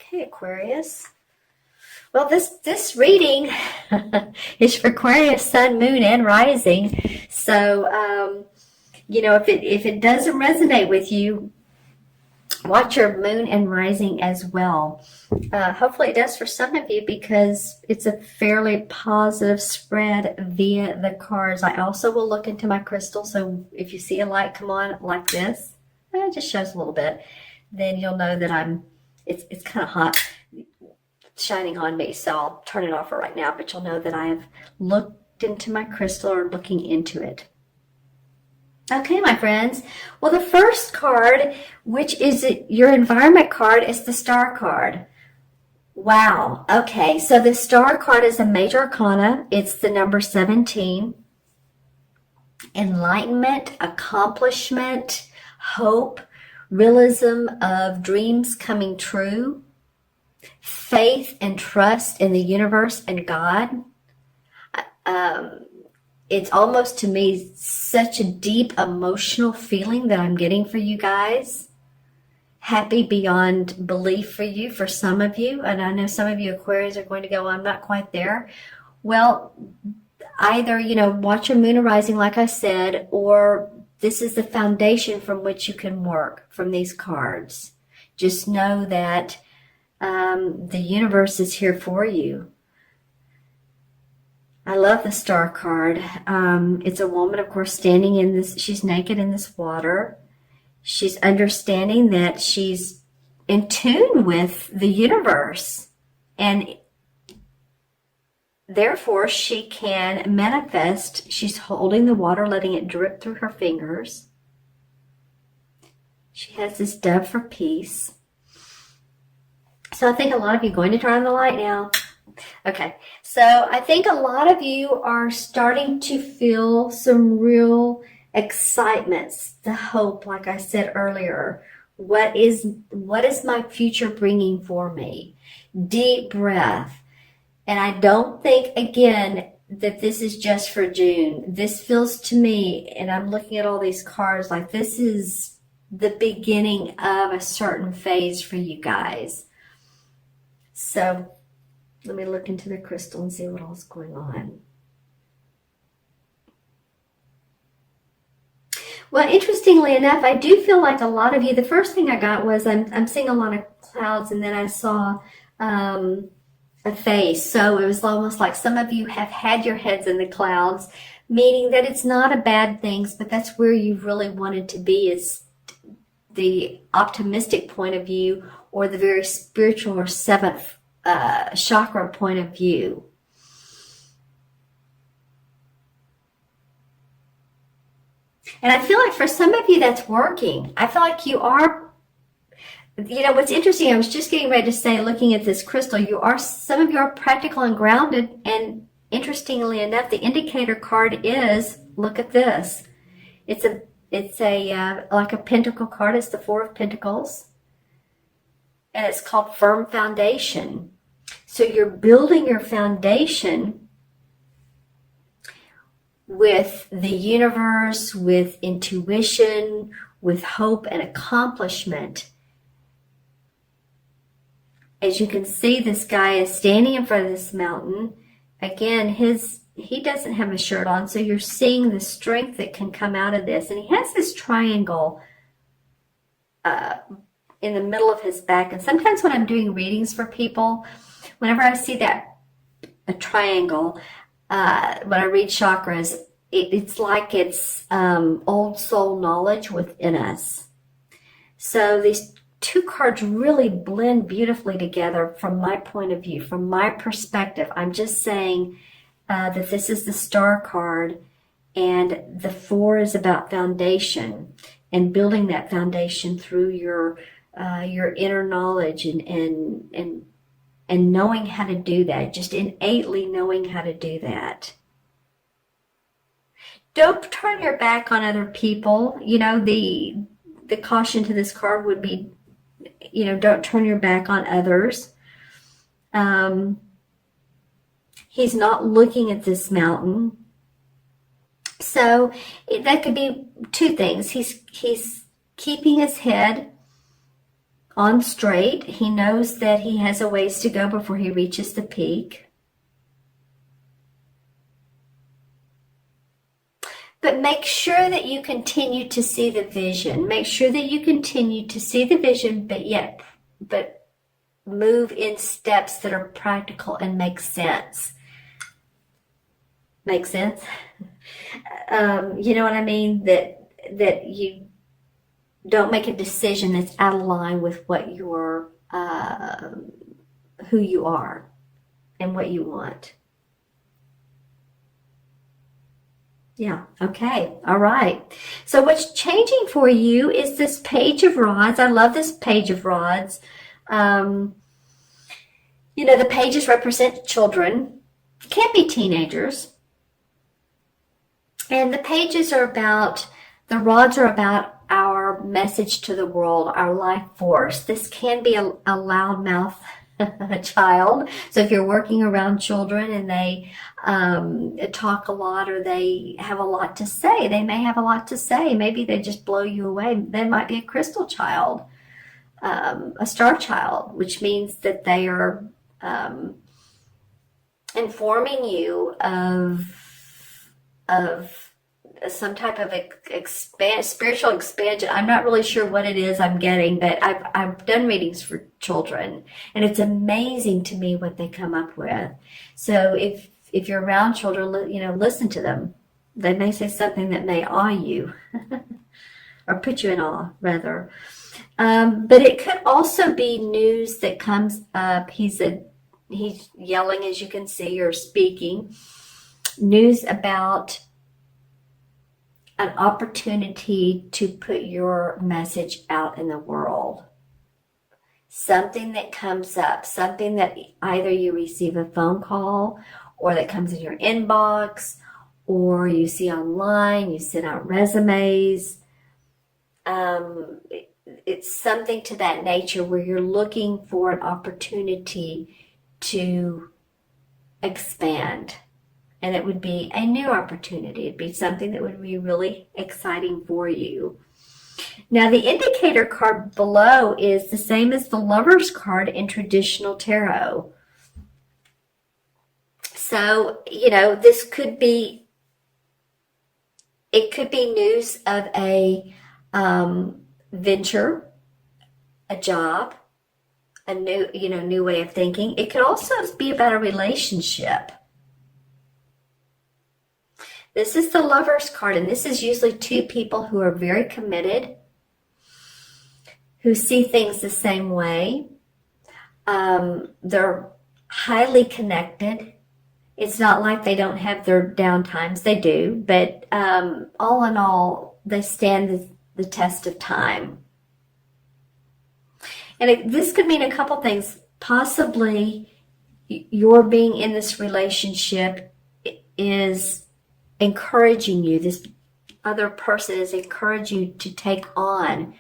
Okay, Aquarius. Well, this reading is for Aquarius, Sun, Moon, and Rising. So, if it doesn't resonate with you, watch your Moon and Rising as well. Hopefully, it does for some of you because it's a fairly positive spread via the cards. I also will look into my crystal. So, if you see a light come on like this, it just shows a little bit. Then you'll know that it's kind of hot shining on me, so I'll turn it off for right now, but you'll know that I have looked into my crystal or looking into it. Okay, my friends. Well, the first card, which is your environment card, is the Star card. Wow. Okay, so the Star card is a major arcana. It's the number 17. Enlightenment, accomplishment, hope, realism of dreams coming true, faith and trust in the universe and God. It's almost to me such a deep emotional feeling that I'm getting for you guys. Happy beyond belief for you, for some of you. And I know some of you Aquarians are going to go, I'm not quite there. Well, either, watch your moon rising, like I said, or this is the foundation from which you can work from these cards. Just know that the universe is here for you. I love the Star card. It's a woman, of course, standing in this, she's naked in this water. She's understanding that she's in tune with the universe, and therefore she can manifest. She's holding the water, letting it drip through her fingers. She has this dove for peace. So I think a lot of you, going to turn on the light now. Okay, so I think a lot of you are starting to feel some real excitements, the hope, like I said earlier. What is my future bringing for me? Deep breath. And I don't think, again, that this is just for June. This feels to me, and I'm looking at all these cards, like this is the beginning of a certain phase for you guys. So let me look into the crystal and see what else is going on. Well, interestingly enough, I do feel like a lot of you, the first thing I got was I'm seeing a lot of clouds, and then I saw a face. So it was almost like some of you have had your heads in the clouds, meaning that it's not a bad thing, but that's where you really wanted to be, is the optimistic point of view, or the very spiritual or seventh chakra point of view. And I feel like for some of you that's working. I feel like you are, what's interesting, I was just getting ready to say, looking at this crystal, some of you are practical and grounded, and interestingly enough, the indicator card is, look at this. It's like a pentacle card. It's the Four of Pentacles. And it's called Firm Foundation. So you're building your foundation with the universe, with intuition, with hope and accomplishment. As you can see, this guy is standing in front of this mountain. Again, he doesn't have a shirt on, so you're seeing the strength that can come out of this. And he has this triangle in the middle of his back. And sometimes when I'm doing readings for people, whenever I see a triangle, when I read chakras, it's like it's old soul knowledge within us. So these two cards really blend beautifully together from my point of view, from my perspective. I'm just saying that this is the Star card, and the 4 is about foundation and building that foundation through your inner knowledge and knowing how to do that, just innately knowing how to do that. Don't turn your back on other people. The caution to this card would be, don't turn your back on others. He's not looking at this mountain. So that could be two things. He's keeping his head on straight. He knows that he has a ways to go before he reaches the peak. But make sure that you continue to see the vision. Make sure that you continue to see the vision, but move in steps that are practical and make sense. Make sense? You know what I mean? That you don't make a decision that's out of line with what you're, who you are and what you want. Yeah. Okay. All right. So what's changing for you is this Page of Rods. I love this Page of Rods. You know, the pages represent children. Can't be teenagers. And the pages are about, the rods are about our message to the world, our life force. This can be a loudmouth child. So if you're working around children and they talk a lot, or they have a lot to say, they may have a lot to say. Maybe they just blow you away. They might be a crystal child, a star child, which means that they are informing you of some type of spiritual expansion. I'm not really sure what it is I'm getting, but I've done readings for children, and it's amazing to me what they come up with. So if you're around children, you know, listen to them. They may say something that may awe you, or put you in awe, rather. But it could also be news that comes up. He's yelling, as you can see, or speaking. News about an opportunity to put your message out in the world. Something that comes up, something that either you receive a phone call, or that comes in your inbox, or you see online, you send out resumes. It's something to that nature where you're looking for an opportunity to expand. And it would be a new opportunity. It'd be something that would be really exciting for you. Now, the indicator card below is the same as the Lover's card in traditional tarot. So, you know, this could be, it could be news of a venture, a job, a new way of thinking. It could also be about a relationship. This is the Lover's card, and this is usually two people who are very committed, who see things the same way. They're highly connected. It's not like they don't have their down times. They do, but all in all, they stand the test of time. And this could mean a couple things. Possibly your being in this relationship is encouraging you. This other person is encouraging you to take on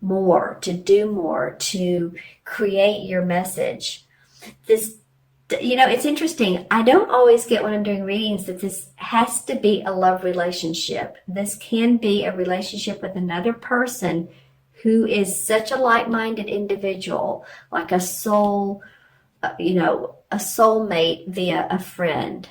more, to do more, to create your message. This, you know, it's interesting. I don't always get when I'm doing readings that this has to be a love relationship. This can be a relationship with another person who is such a like-minded individual, like a soul, a soulmate via a friend.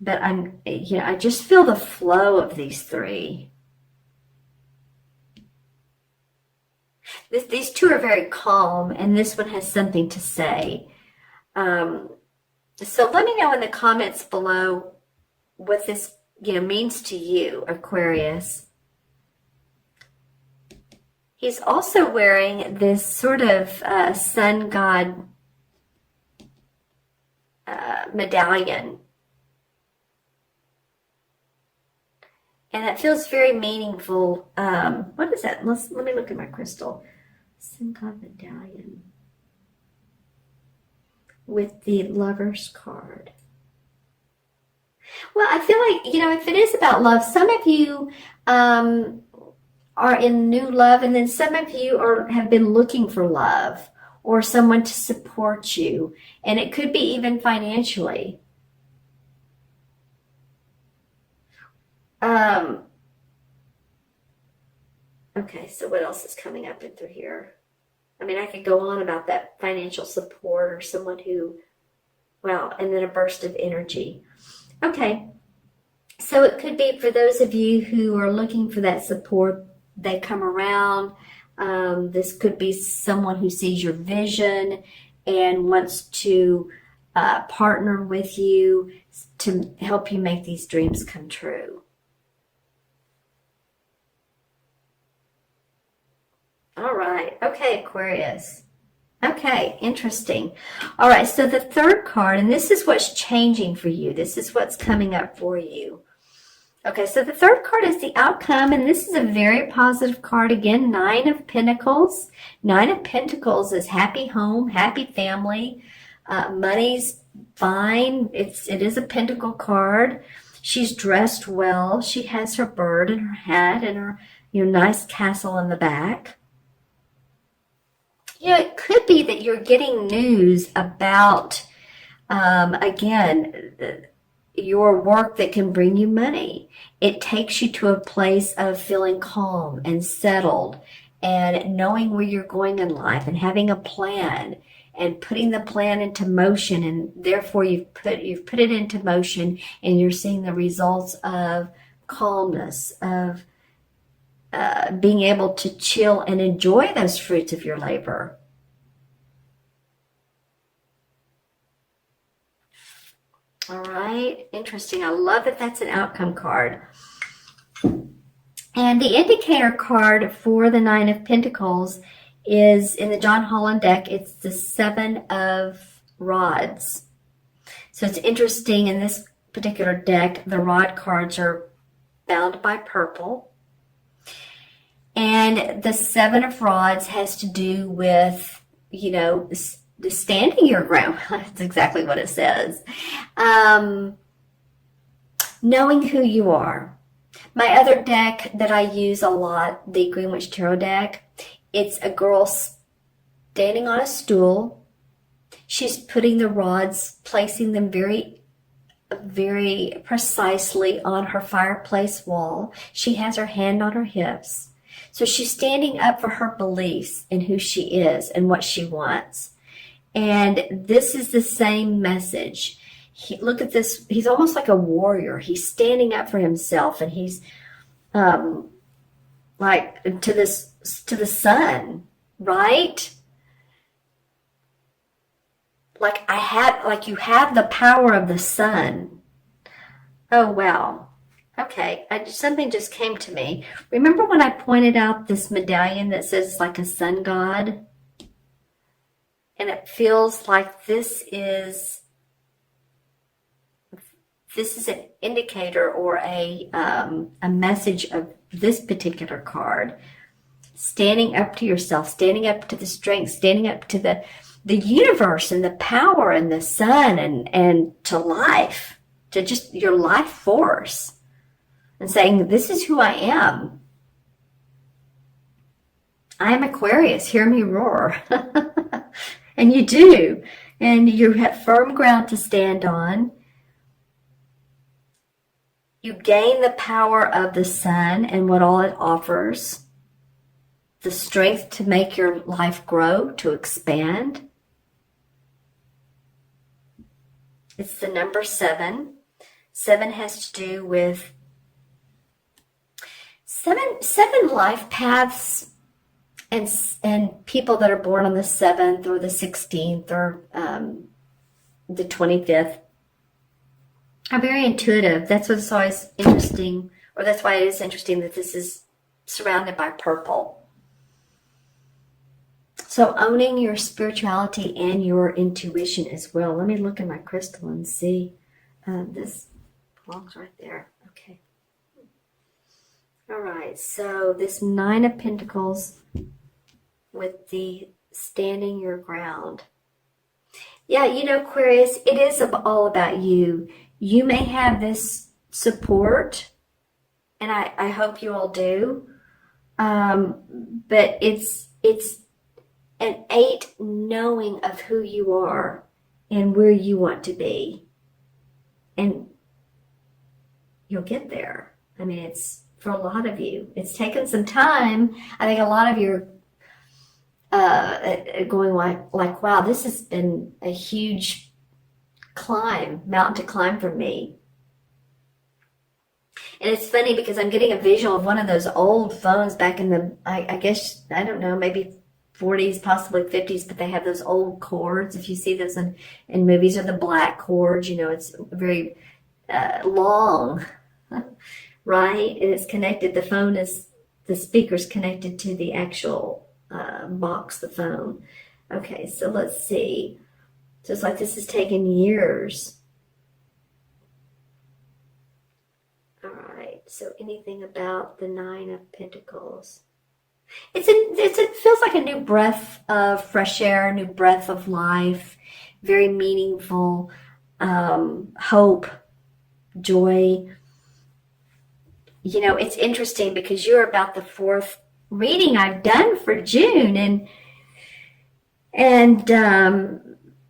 But I just feel the flow of these three. These two are very calm, and this one has something to say. So let me know in the comments below what this, means to you, Aquarius. He's also wearing this sort of sun god medallion. And it feels very meaningful. What is that? Let me look at my crystal. Sun god medallion. With the Lover's card. Well, I feel like, if it is about love, some of you are in new love, and then some of you have been looking for love or someone to support you. And it could be even financially. Okay, so what else is coming up in through here? I mean, I could go on about that financial support or someone who, wow, and then a burst of energy. Okay, so it could be for those of you who are looking for that support, they come around. This could be someone who sees your vision and wants to partner with you to help you make these dreams come true. All right. Okay, Aquarius. Okay, interesting. All right, so the third card, and this is what's changing for you. This is what's coming up for you. Okay, so the third card is the outcome, and this is a very positive card. Again, Nine of Pentacles. Nine of Pentacles is happy home, happy family. Money's fine. It is a pentacle card. She's dressed well. She has her bird and her hat and her nice castle in the back. It could be that you're getting news about, again, your work that can bring you money. It takes you to a place of feeling calm and settled and knowing where you're going in life and having a plan and putting the plan into motion, and therefore you've put it into motion and you're seeing the results of calmness, of being able to chill and enjoy those fruits of your labor. All right, interesting. I love that that's an outcome card. And the indicator card for the Nine of Pentacles is in the John Holland deck. It's the Seven of Rods. So it's interesting, in this particular deck, the rod cards are bound by purple. And the Seven of Rods has to do with, the standing your ground. That's exactly what it says. Knowing who you are. My other deck that I use a lot, the Green Witch Tarot deck, it's a girl standing on a stool. She's putting the rods, placing them very, very precisely on her fireplace wall. She has her hand on her hips. So she's standing up for her beliefs and who she is and what she wants. And this is the same message. Look at this. He's almost like a warrior. He's standing up for himself, and he's like to the sun, right? Like you have the power of the sun. Oh, wow. Okay, something just came to me. Remember when I pointed out this medallion that says it's like a sun god? And it feels like this is an indicator or a message of this particular card. Standing up to yourself, standing up to the strength, standing up to the universe and the power and the sun and to life, to just your life force. And saying, this is who I am. I am Aquarius, hear me roar. And you do. And you have firm ground to stand on. You gain the power of the sun and what all it offers. The strength to make your life grow, to expand. It's the number 7. 7 has to do with seven life paths and people that are born on the 7th or the 16th or the 25th are very intuitive. That's what's always interesting, or that's why it is interesting that this is surrounded by purple. So owning your spirituality and your intuition as well. Let me look in my crystal and see. This belongs right there. Okay. All right, so this 9 of Pentacles with the standing your ground. Yeah, Aquarius, it is all about you. You may have this support, and I hope you all do, but it's an 8 knowing of who you are and where you want to be, and you'll get there. I mean, for a lot of you. It's taken some time. I think a lot of you are going like, wow, this has been a huge mountain to climb for me. And it's funny because I'm getting a visual of one of those old phones back in the, I guess, I don't know, maybe 40s, possibly 50s, but they have those old cords. If you see those in movies, or the black cords, it's very long, right? And it's connected, the phone is, the speaker's connected to the actual box, the phone. Okay, so let's see. So it's like this has taken years. All right, so anything about the Nine of Pentacles? It feels like a new breath of fresh air, new breath of life, very meaningful, hope, joy. It's interesting because you're about the fourth reading I've done for June, and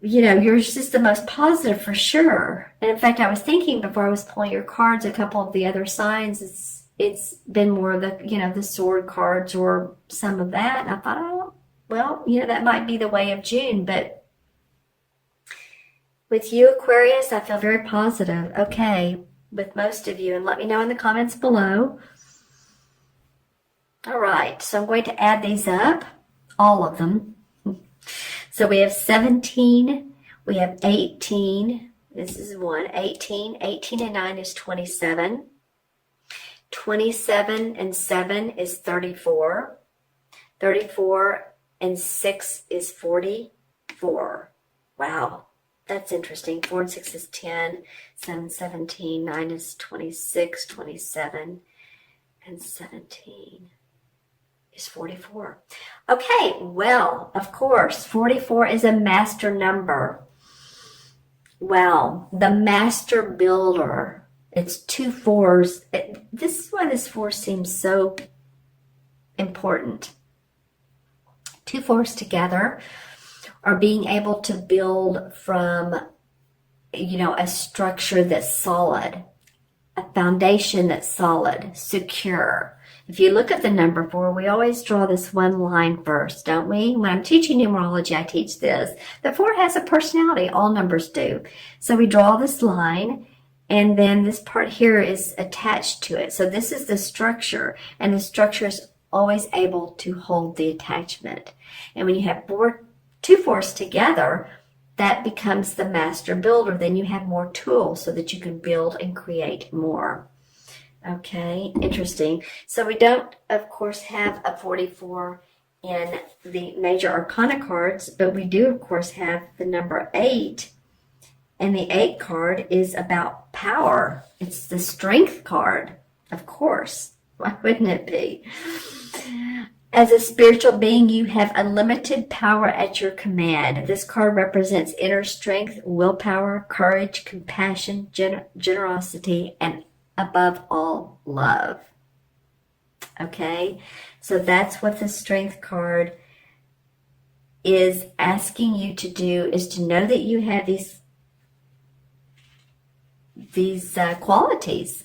yours is the most positive for sure. And in fact, I was thinking before I was pulling your cards, a couple of the other signs, it's been more of the, the sword cards or some of that. And I thought, oh, well, that might be the way of June. But with you, Aquarius, I feel very positive. Okay, with most of you. And let me know in the comments below. All right, so I'm going to add these up, all of them. So we have 17, we have 18. This is 18. 18 and 9 is 27. 27 and 7 is 34. 34 and 6 is 44. Wow, that's interesting. 4 and 6 is 10. 7, 17. 9 is 26. 27 and 17 is 44. Okay, well, of course, 44 is a master number. Well, the master builder. It's 2 4s. This is why this 4 seems so important. 2 4s together are being able to build from, a structure that's solid, a foundation that's solid, secure. If you look at the number 4, we always draw this one line first, don't we? When I'm teaching numerology, I teach this. The 4 has a personality. All numbers do. So we draw this line, and then this part here is attached to it. So this is the structure, and the structure is always able to hold the attachment. And when you have 2 4s together, that becomes the master builder. Then you have more tools so that you can build and create more. Okay, interesting. So we don't, of course, have a 44 in the major arcana cards, but we do, of course, have the number 8. And the 8 card is about power. It's the strength card, of course. Why wouldn't it be? As a spiritual being, you have unlimited power at your command. This card represents inner strength, willpower, courage, compassion, generosity, and above all, love. Okay? So that's what the strength card is asking you to do, is to know that you have these qualities.